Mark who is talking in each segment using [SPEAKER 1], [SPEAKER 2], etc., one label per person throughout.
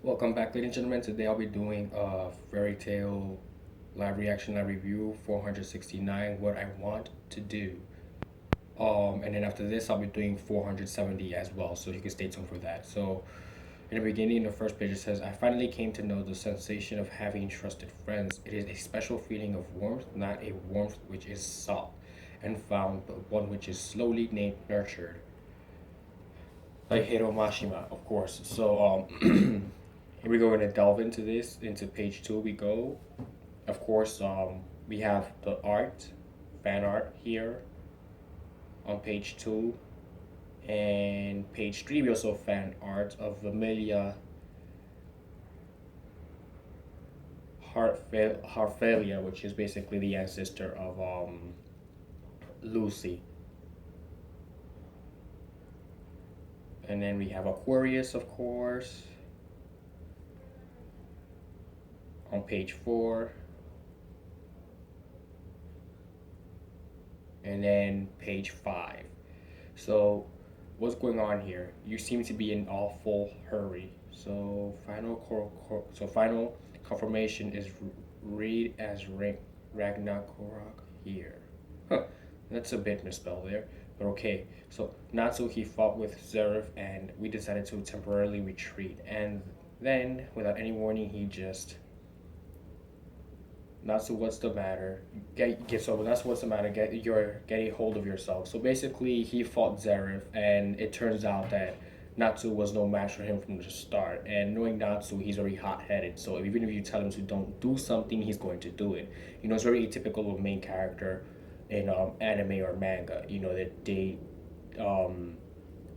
[SPEAKER 1] Welcome back, ladies and gentlemen. Today I'll be doing a Fairy Tale live reaction, live review 469, what I want to do. And then after this, I'll be doing 470 as well, so you can stay tuned for that. So, in the beginning, the first page, it says, I finally came to know the sensation of having trusted friends. It is a special feeling of warmth, not a warmth which is sought and found, but one which is slowly nurtured. Like Hiro Mashima, of course. So, here we go. We're gonna delve into this. Into page two, we go. Of course, we have the art, fan art here on page two, and page three we also have fan art of Amelia Harfalia, which is basically the ancestor of Lucy. And then we have Aquarius, of course, on page four. And then page five. So, what's going on here? You seem to be in awful hurry. So, final confirmation is read as Ragnarok here. Huh, that's a bit misspelled there. But okay, so Natsu he fought with Zeref and we decided to temporarily retreat. And then, without any warning, he just Natsu, what's the matter? That's what's the matter. Get a hold of yourself. So basically, he fought Zeref, and it turns out that Natsu was no match for him from the start. And knowing Natsu, he's very hot headed. So even if you tell him to don't do something, he's going to do it. You know, it's very atypical of a main character in anime or manga. You know that they um,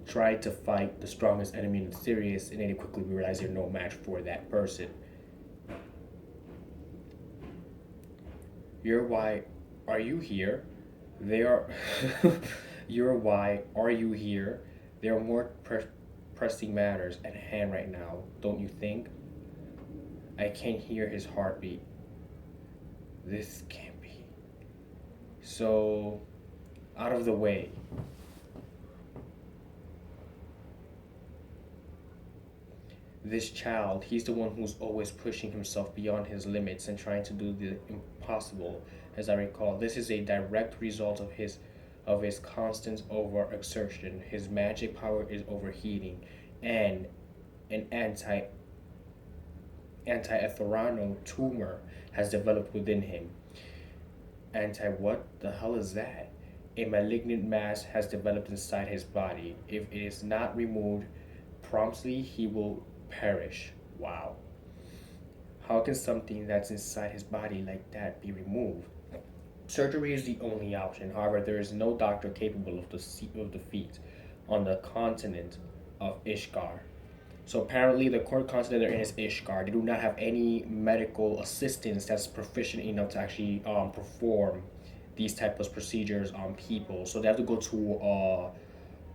[SPEAKER 1] try to fight the strongest enemy in the series, and then they quickly realize they're no match for that person. You're why are you here? They are. You're why are you here? There are more pressing matters at hand right now, don't you think? I can't hear his heartbeat. This can't be. So, out of the way. This child, he's the one who's always pushing himself beyond his limits and trying to do the impossible. As I recall, this is a direct result of his constant overexertion. His magic power is overheating, and an anti-Etherano tumor has developed within him. Anti what the hell is that? A malignant mass has developed inside his body. If it is not removed promptly, he will perish. Wow. How can something that's inside his body like that be removed? Surgery is the only option. However, there is no doctor capable of the feat on the continent of Ishgar. So apparently, the core continent they're in is Ishgar. They do not have any medical assistance that's proficient enough to actually perform these type of procedures on people. So they have to go to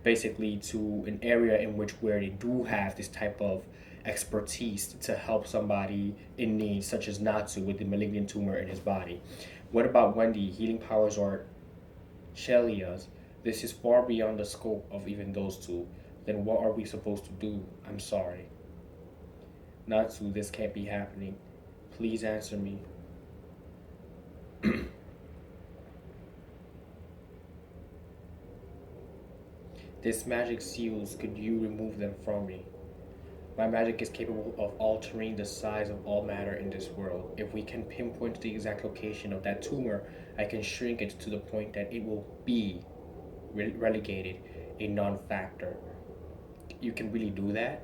[SPEAKER 1] basically to an area in which where they do have this type of expertise to help somebody in need, such as Natsu with the malignant tumor in his body. What about Wendy? Healing powers or Shelia's? This is far beyond the scope of even those two. Then what are we supposed to do? I'm sorry. Natsu, this can't be happening. Please answer me. This magic seals, could you remove them from me? My magic is capable of altering the size of all matter in this world. If we can pinpoint the exact location of that tumor, I can shrink it to the point that it will be relegated a non factor. You can really do that?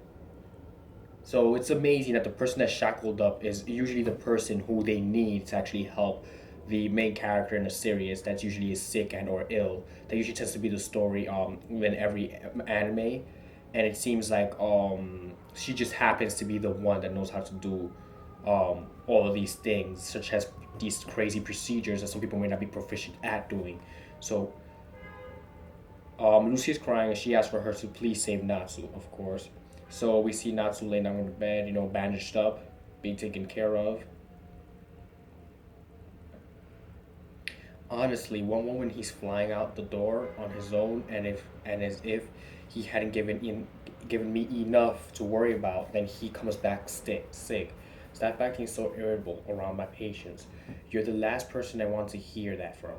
[SPEAKER 1] So it's amazing that the person that's shackled up is usually the person who they need to actually help the main character in a series that usually is sick and or ill. That usually tends to be the story in every anime, and it seems like she just happens to be the one that knows how to do all of these things, such as these crazy procedures that some people may not be proficient at doing. So Lucy is crying and she asks for her to please save Natsu, of course. So we see Natsu laying down on the bed, you know, bandaged up, being taken care of. Honestly, one moment he's flying out the door on his own, and as if he hadn't given me enough to worry about, then he comes back sick. Stop acting so irritable around my patients. You're the last person I want to hear that from.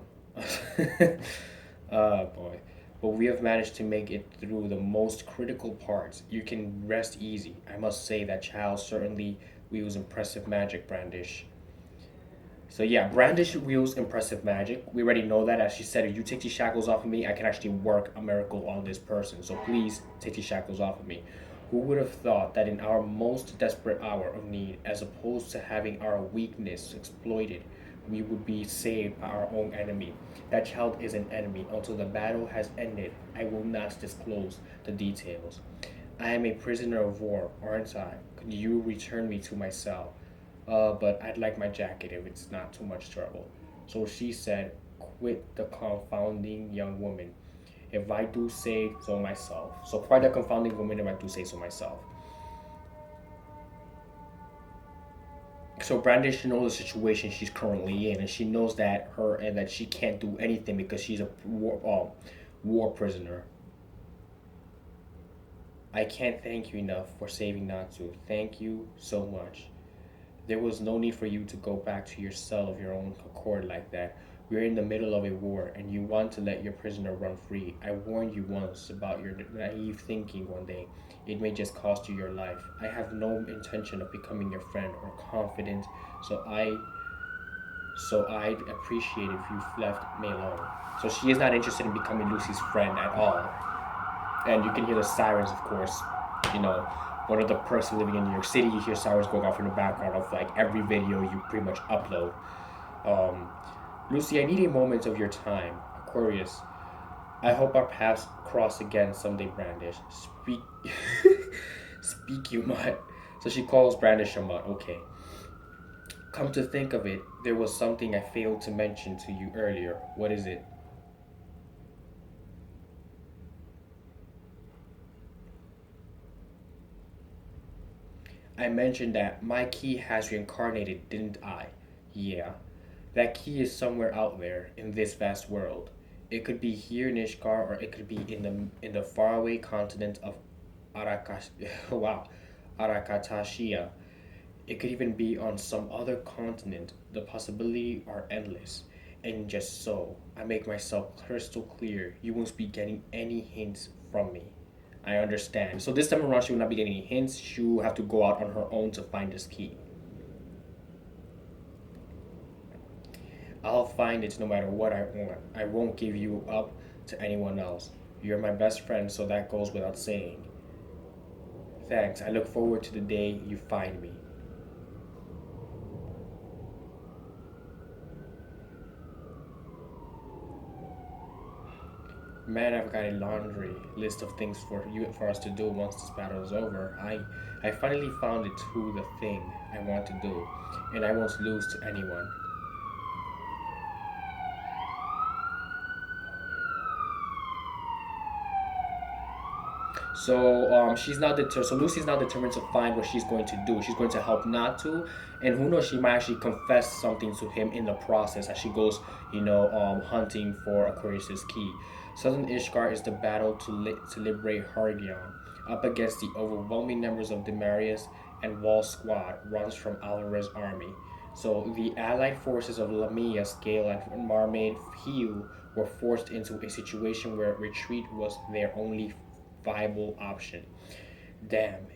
[SPEAKER 1] Oh boy. But we have managed to make it through the most critical parts. You can rest easy. I must say that child certainly wields impressive magic, Brandish. So yeah, Brandish wields impressive magic. We already know that. As she said, if you take these shackles off of me, I can actually work a miracle on this person. So please take these shackles off of me. Who would have thought that in our most desperate hour of need, as opposed to having our weakness exploited, we would be saved by our own enemy? That child is an enemy. Until the battle has ended, I will not disclose the details. I am a prisoner of war, aren't I? Could you return me to my cell? But I'd like my jacket if it's not too much trouble. So she said, quit the confounding young woman. If I do say so myself. So quite a confounding woman if I do say so myself. So Brandish knows the situation she's currently in, and she knows that her and that she can't do anything because she's a war prisoner. I can't thank you enough for saving Natsu. Thank you so much. There was no need for you to go back to your cell of your own accord like that. We're in the middle of a war, and you want to let your prisoner run free. I warned you once about your naive thinking one day. It may just cost you your life. I have no intention of becoming your friend or confidant, so I so I'd appreciate if you left me alone. So she is not interested in becoming Lucy's friend at all. And you can hear the sirens, of course. You know, one of the perks of living in New York City, you hear sirens going off in the background of like every video you pretty much upload. Um, Lucy, I need a moment of your time. Aquarius, I hope our paths cross again someday, Brandish. Speak, speak, you mutt. So she calls Brandish a mutt. Okay. Come to think of it, there was something I failed to mention to you earlier. What is it? I mentioned that my key has reincarnated, didn't I? Yeah. That key is somewhere out there in this vast world. It could be here in Ishgar, or it could be in the faraway continent of Arakash. Wow, Arakatashia. It could even be on some other continent. The possibilities are endless. And just so, I make myself crystal clear, you won't be getting any hints from me. I understand. So this time around, she will not be getting any hints. She will have to go out on her own to find this key. I'll find it no matter what I want. I won't give you up to anyone else. You're my best friend, so that goes without saying. Thanks. I look forward to the day you find me. Man, I've got a laundry list of things for us to do once this battle is over. I finally found it to the thing I want to do, and I won't lose to anyone. So she's not determined. So Lucy's not determined to find what she's going to do. She's going to help not to, and who knows, she might actually confess something to him in the process as she goes, hunting for Aquarius's key. Southern Ishgar is the battle to liberate Hargion. Up against the overwhelming numbers of Demarius and Wall Squad runs from Alvarez's army. So the allied forces of Lamia, Scale, and Marmaid Hugh were forced into a situation where retreat was their only viable option. Damn,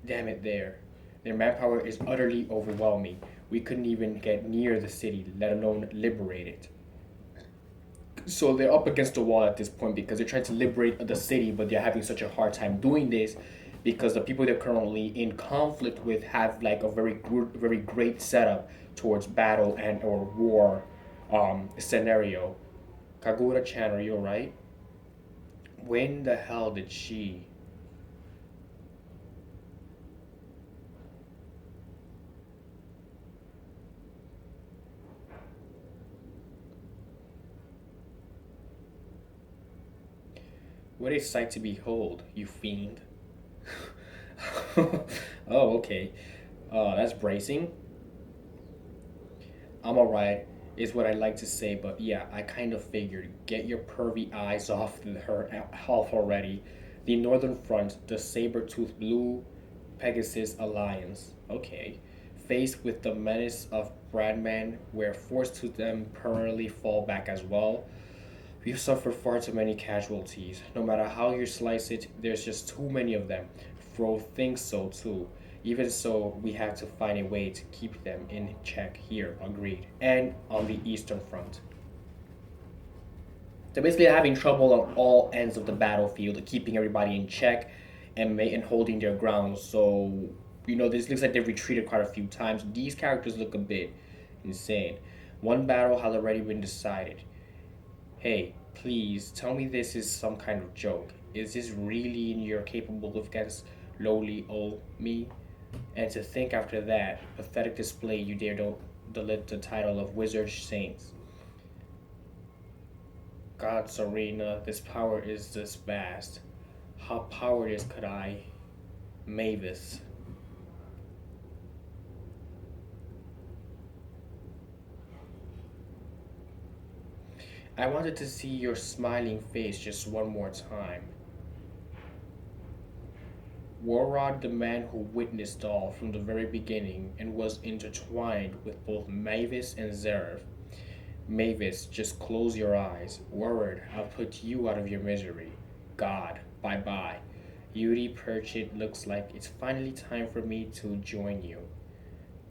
[SPEAKER 1] damn it there. Their manpower is utterly overwhelming. We couldn't even get near the city, let alone liberate it. So they're up against the wall at this point because they're trying to liberate the city, but they're having such a hard time doing this because the people they're currently in conflict with have like a very good, very great setup towards battle and or war scenario. Kagura-chan, are you alright? When the hell did she? What a sight to behold, you fiend. Oh, okay. That's bracing. I'm alright, is what I like to say, but yeah, I kind of figured. Get your pervy eyes off her off already. The Northern Front, the saber-toothed Blue Pegasus Alliance. Okay. Faced with the menace of Bradman, we're forced to then permanently fall back as well. We've suffered far too many casualties. No matter how you slice it, there's just too many of them. Fro thinks so too. Even so, we have to find a way to keep them in check here, agreed. And on the Eastern Front. They're basically having trouble on all ends of the battlefield, keeping everybody in check and holding their ground. So, this looks like they've retreated quite a few times. These characters look a bit insane. One battle has already been decided. Hey, please tell me this is some kind of joke. Is this really you're capable of against lowly old me? And to think after that pathetic display you dare to delete the title of Wizard Saints. God, Serena, this power is this vast. How powerless could I? Mavis. I wanted to see your smiling face just one more time. Warrod, the man who witnessed all from the very beginning and was intertwined with both Mavis and Zeref. Mavis, just close your eyes. Warrod, I'll put you out of your misery. God, bye bye. Yuri Purchit, looks like it's finally time for me to join you.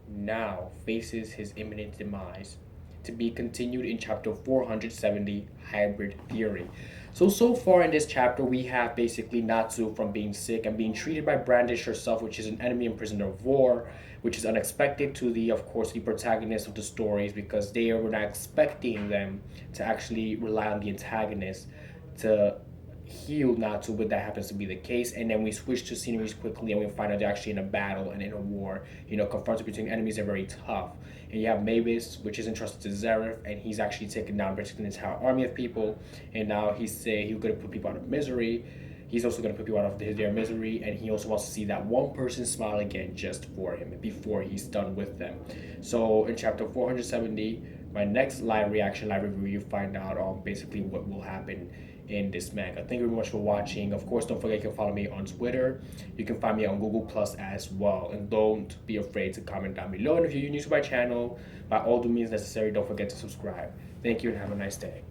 [SPEAKER 1] Now faces his imminent demise. To be continued in chapter 470, Hybrid Theory. So far in this chapter, we have basically Natsu from being sick and being treated by Brandish herself, which is an enemy and prisoner of war, which is unexpected to of course, the protagonists of the stories because they were not expecting them to actually rely on the antagonist to heal Natsu, but that happens to be the case. And then we switch to sceneries quickly and we find out they're actually in a battle and in a war. Confronted between enemies are very tough. And you have Mavis, which is entrusted to Zeref, and he's actually taken down basically an entire army of people. And now he's going to put people out of misery. He's also going to put people out of their misery, and he also wants to see that one person smile again just for him before he's done with them. So in chapter 470, my next live reaction, live review, you find out on basically what will happen in this manga. Thank you very much for watching. Of course, don't forget you can follow me on Twitter. You can find me on Google Plus as well. And don't be afraid to comment down below. And if you're new to my channel, by all the means necessary, don't forget to subscribe. Thank you and have a nice day.